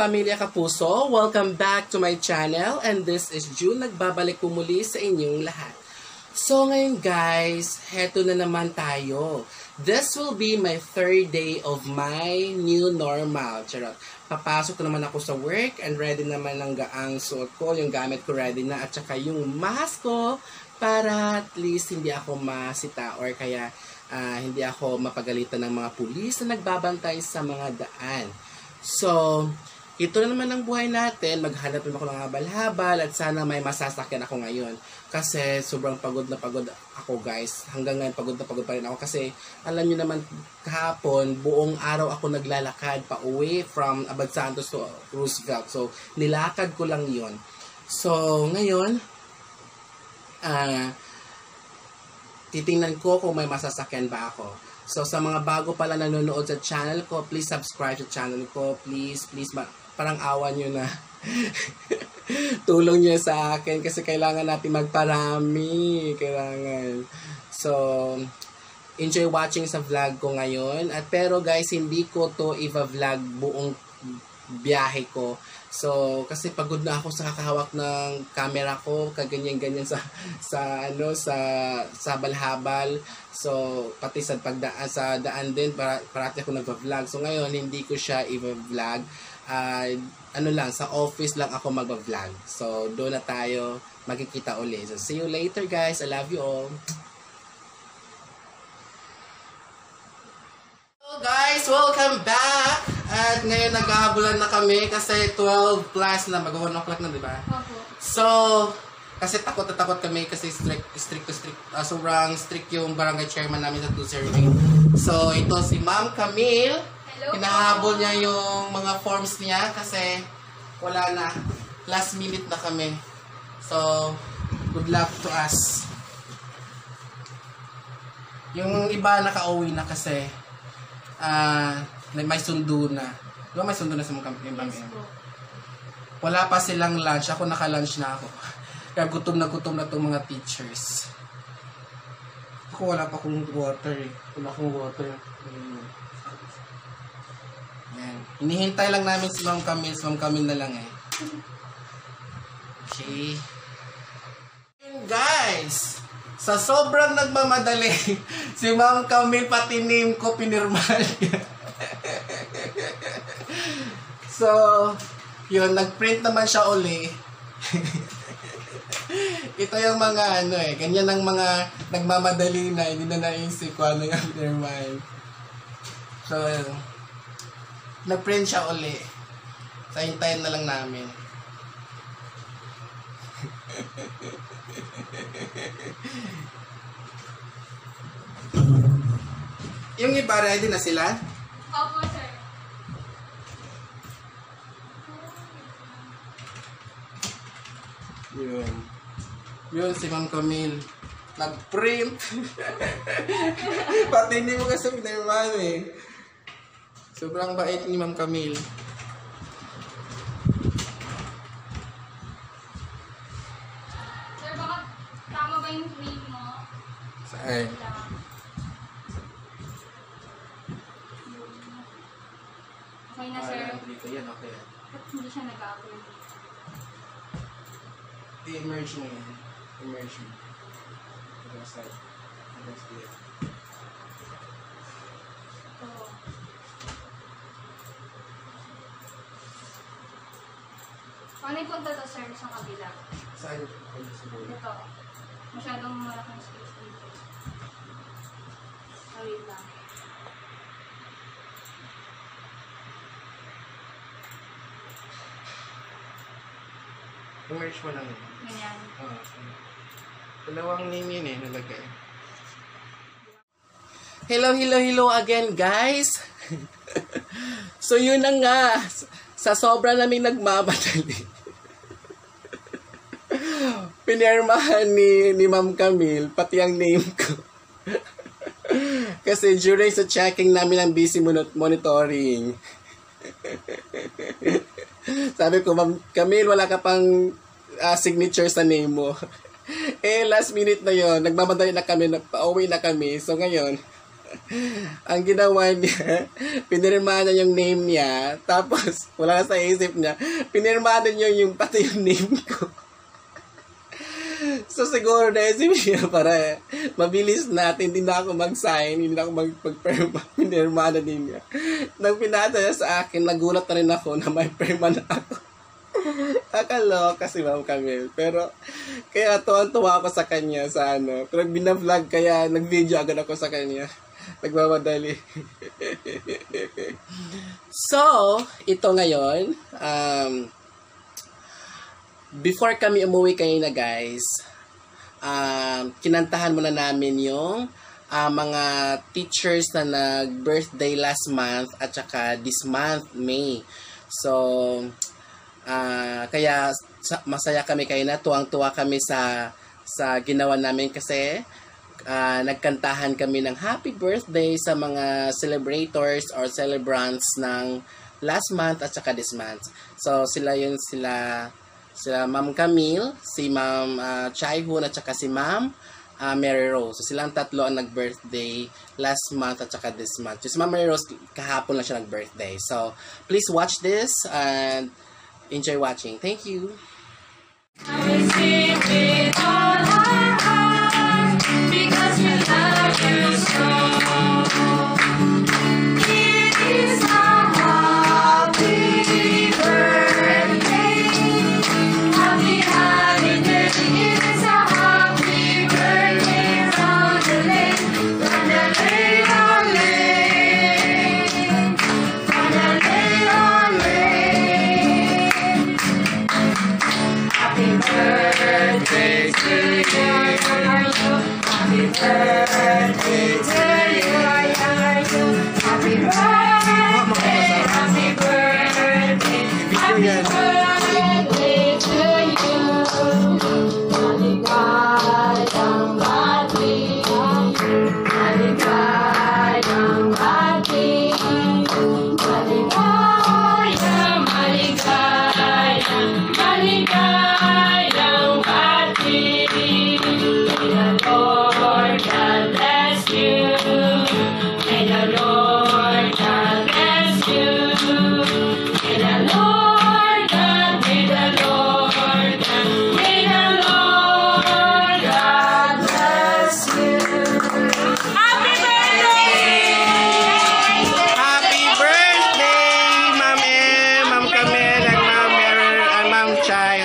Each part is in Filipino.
kapamilya kapuso, welcome back to my channel and this is June. Nagbabalik po muli sa inyong lahat. So ngayon guys, heto na naman tayo. This will be my third day of my new normal. Charot. Papasok na naman ako sa work and ready naman ang suot ko, yung gamit ko ready na at saka yung mask ko para at least hindi ako masita or kaya hindi ako mapagalitan ng mga pulis na nagbabantay sa mga daan. So, ito na naman ang buhay natin. Maghanap naman ako ng habal-habal at sana may masasakyan ako ngayon. Kasi sobrang pagod na pagod ako guys. Hanggang ngayon pagod na pagod pa rin ako. Kasi alam niyo naman kahapon, buong araw ako naglalakad pa uwi from Abad Santos to Roosevelt. So, nilakad ko lang yon. So, ngayon, titingnan ko kung may masasakyan ba ako. So, sa mga bago pala nanonood sa channel ko, please subscribe sa channel ko. Please, parang awa nyo na. Tulong nyo sa akin kasi kailangan natin magparami. Kailangan. So, enjoy watching sa vlog ko ngayon. Pero guys, hindi ko to i-vlog buong biyahe ko. So, kasi pagod na ako sa kakahawak ng camera ko, kaganyan-ganyan sa habal-habal. So, pati sa daan din, parati ako nagva-vlog. So, ngayon, hindi ko siya i-vlog. Sa office lang ako mag-vlog. So, doon na tayo magkikita ulit. So, see you later guys. I love you all. Hello guys! Welcome back! At ngayon naghahabulan na kami kasi 12 plus na, mag-1 o'clock na, di ba? So, kasi takot na takot kami kasi sobrang strict yung barangay chairman namin sa 208. So, ito si Ma'am Camille. Hinahabol niya yung mga forms niya kasi wala na. Last minute na kami. So, good luck to us. Yung iba nakauwi na kasi may sundo na. Diba may sundo na sa mga company? Wala pa silang lunch. Ako naka-lunch na ako. Kaya gutom na itong mga teachers. Ako wala pa akong water eh. Wala akong water. Yan. Hinihintay lang namin si Ma'am Camille. Si Ma'am Camille na lang eh. Okay. And guys, sa sobrang nagmamadali, si Ma'am Camille pati name ko pinirmal niya. So, yun, nag-print naman siya uli. Ito yung mga ganyan ang mga nagmamadali na, hindi na naisip ko ano yung pinirmal. So, nag-print siya uli. So, hintayin na lang namin. Yung iba, ready na sila? Opo, sir. Yun, si Ma'am Camille. Nag-print. Pati hindi mo kasi pinirman eh. Sobrang bait ni Ma'am Camille. Sir, baka tama ba yung name mo? Saan? Okay na, sir. Dito yan, okay. Ba't hindi siya nag-upload? I-emerge mo yan. Emerge mo. Side. Oo. Paano yung punta to, sir, sa kabila? Saan? Ito. Masyadong malaking space dito. Wait lang. Emerge mo lang yun. Ganyan. Dalawang name yun eh, nalagay. Hello again guys! So yun na nga, sa sobra naming nagmamadali. Pinirmahan ni Ma'am Camille, pati ang name ko. Kasi during sa checking namin ng busy monitoring, sabi ko, Ma'am Camille, wala ka pang signature sa name mo. Last minute na yon, nagmamadali na kami, pauwi na kami. So ngayon, Ang ginawa niya, pinirmahan niya yung name niya, tapos wala sa isip niya, pinirmahan niya pati yung name ko. So siguro naisip niya para mabilis natin, hindi na ako mag-sign, hindi na ako mag-perma, pinirmahan na din niya. Nang pinata niya sa akin, nagulat na rin ako na may perma na ako. Akaloka si Ma'am Camille. Pero, kaya tuwan-tuwa ako sa kanya sa ano. Pero binavlog kaya nag-video agad ako sa kanya. Nagmamadali. So, ito ngayon. Before kami umuwi kanina guys, kinantahan muna namin yung mga teachers na nag-birthday last month at saka this month, May. So, kaya masaya kami kayo na tuwang-tuwa kami sa ginawa namin kasi nagkantahan kami ng happy birthday sa mga celebrators or celebrants ng last month at saka this month. So sila Ma'am Camille, si Ma'am Chai-Hoon at saka si Ma'am Mary Rose. So silang tatlo ang nag-birthday last month at saka this month. Si Ma'am Mary Rose kahapon lang siya nag-birthday. So please watch this and enjoy watching. Thank you. We sing with all our hearts because we love you so. It is a happy birthday. Happy holiday. It is a happy birthday. Round the lane, round the lane, round the lane, round the lane, round the lane. Happy birthday to you. Happy birthday to you. Happy birthday, happy birthday, happy birthday to you. Maligayang bati, maligayang bati, maligayang, maligayang, maligayang bati. May the Lord God bless you. May the Lord God bless you. May the Lord God, may the Lord God, may the Lord God bless you. Happy birthday! Happy birthday, Ma'am Ma'am Camille, and Ma'am Mary, and Ma'am Chai.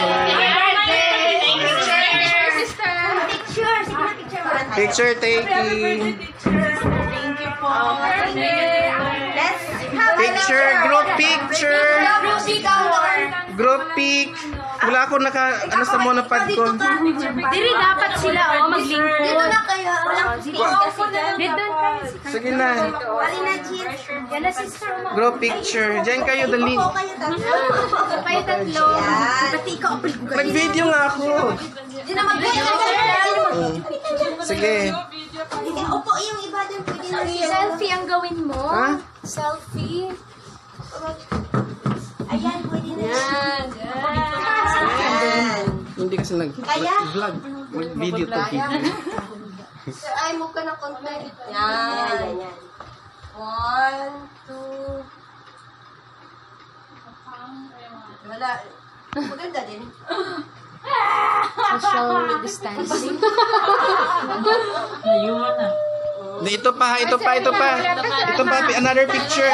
Picture taking. Thank you po. Picture, group picture. Group pic. Wala ako sa monopod ko. Diri dapat sila maglingkod. Dito na kayo. Dito. Sige na. Yan na sister mo. Group picture. Diyan kayo, dali. Kayo tatlo. Nag-video nga ako. Di na mag-video. Sige. Opo, yung iba din pwede na yun. Selfie ang gawin mo. Ha? Selfie. Ayan, pwede na yun. Yan. Hindi kasi nag-vlog. Mag-video to video. Sir, ay mo ka na content. Yan. Yan. 1, 2. Wala. Maganda din. Social distancing. Ito pa. Ito pa, another picture.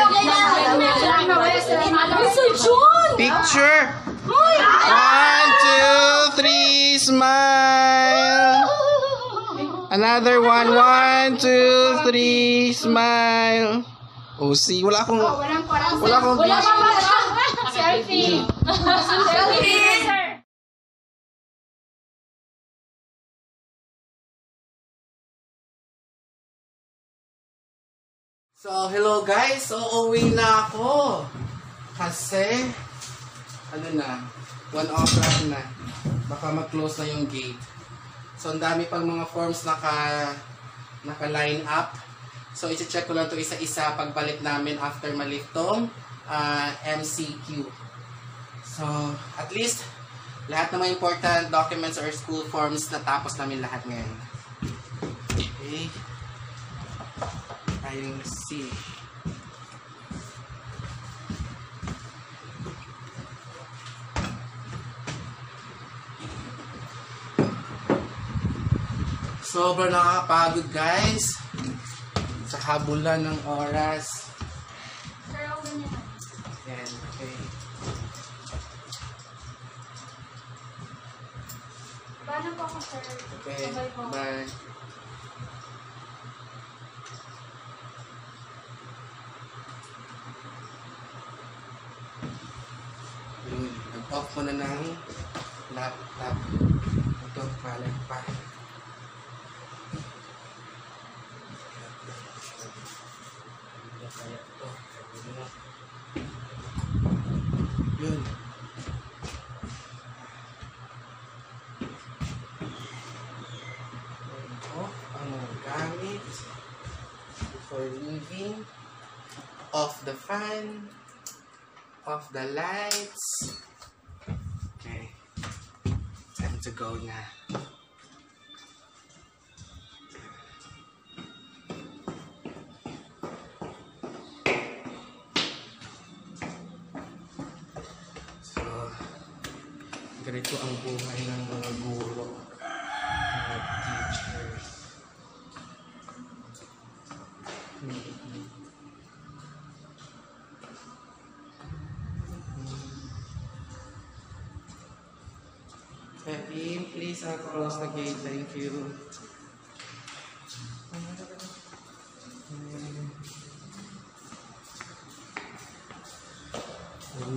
Picture. 1, 2, 3, smile. Another one. 1, 2, 3, smile. Oh, see, wala akong Selfie. Selfie. So, hello guys. So, uuwi na ako. Kasi, 1 o'clock na. Baka mag-close na yung gate. So, ang dami pang mga forms naka-line up. So, i-check ko lang ito isa-isa pagbalik namin after malift tong MCQ. So, at least, lahat ng mga important documents or school forms natapos namin lahat ngayon. Okay. tayong sink. Sobrang nakakapagod guys sa habulan ng oras. Sir, ako ganyan. Yan, okay. Paano po ako, sir? Okay, Sabay po. bye. Yun, nag-off ko na ng laptop. Ito, kalat pa. Kaya ito. Yun. Ang gamit before leaving. Off the fan. Off the lights. Okay. Time to go na. So, ganito ang buhay ng mga guro. Mga teachers. Team, please close the gate. Thank you.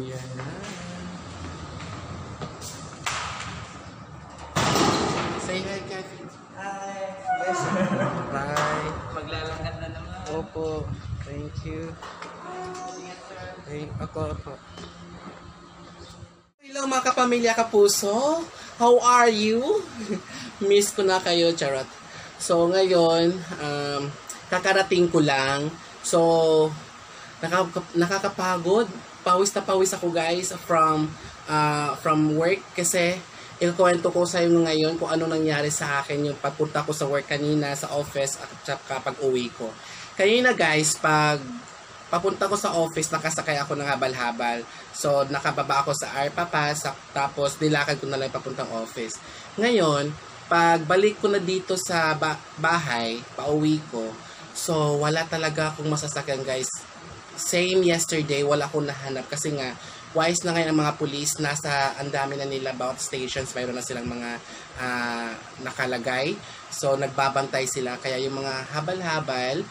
Yan na. Say hi, Kathy. Hi. Bye. Maglalakad na naman. Opo. Thank you. Ako. Hello mga kapamilya kapuso. How are you? Miss ko na kayo, charot. So ngayon, kakarating ko lang. So, nakakapagod. Pawis na pawis ako guys from work kasi ikukwento ko sa inyo ngayon kung ano nangyari sa akin yung pagpunta ko sa work kanina sa office at kapag uwi ko. Kanina guys, pag papunta ko sa office, nakasakay ako ng habal-habal. So, nakababa ako sa ARPA Pass, tapos nilakad ko na lang papuntang office. Ngayon, pagbalik ko na dito sa bahay, pauwi ko, so wala talaga akong masasakyan guys. Same yesterday, wala akong nahanap kasi nga, wise na ngayon ang mga police, nasa ang dami na nila bawat stations, mayroon na silang mga nakalagay. So, nagbabantay sila, kaya yung mga habal-habal,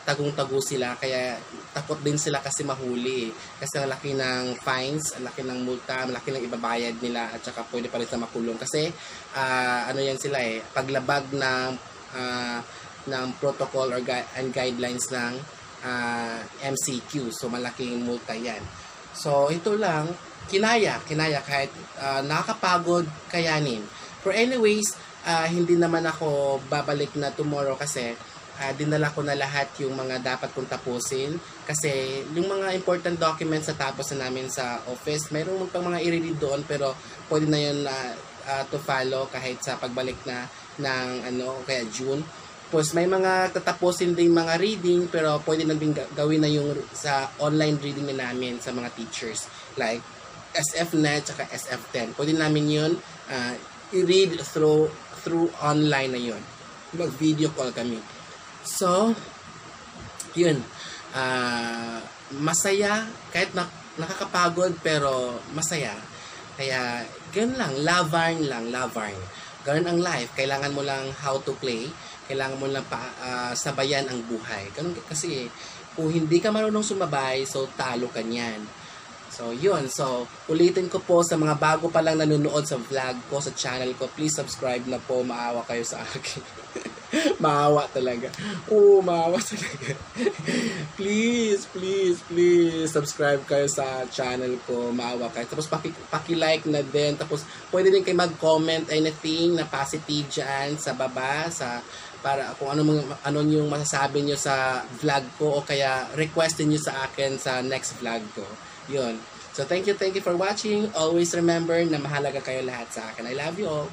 tagong-tago sila, kaya takot din sila kasi mahuli kasi ang laki ng fines, ang laki ng multa, ang laki ng ibabayad nila at saka pwede pa rin sa makulong kasi ano yan sila paglabag ng protocol or and guidelines ng MCQ, so malaking multa yan. So ito lang, kinaya kahit nakakapagod, kayanin. For anyways, hindi naman ako babalik na tomorrow kasi dinala ko na lahat yung mga dapat kong tapusin kasi yung mga important documents na tapos na namin sa office, mayroong pang mga i-read doon pero pwede na yun to follow kahit sa pagbalik na ng kaya June. Tapos may mga tatapusin din mga reading pero pwede na din gawin na yung sa online reading na namin sa mga teachers like SFNet at SF10. Pwede namin yun i-read through online na yun. Mag-video call kami. So, yun. Masaya, kahit nakakapagod, pero masaya. Kaya, ganun lang. Lavarn lang, lavarn. Ganun ang life. Kailangan mo lang how to play. Kailangan mo lang sabayan ang buhay. Ganun kasi, kung hindi ka marunong sumabay, so talo ka niyan. So, yun. So, ulitin ko po sa mga bago pa lang nanonood sa vlog ko, sa channel ko, please subscribe na po. Maawa kayo sa akin. Maawa talaga. Oo, maawa talaga. Please subscribe kayo sa channel ko. Maawa kayo. Tapos paki-like na din. Tapos pwede din kayo mag-comment anything na positive dyan sa baba para kung ano yung masasabi nyo sa vlog ko o kaya requestin nyo sa akin sa next vlog ko. Yun. So thank you for watching. Always remember na mahalaga kayo lahat sa akin. I love you all.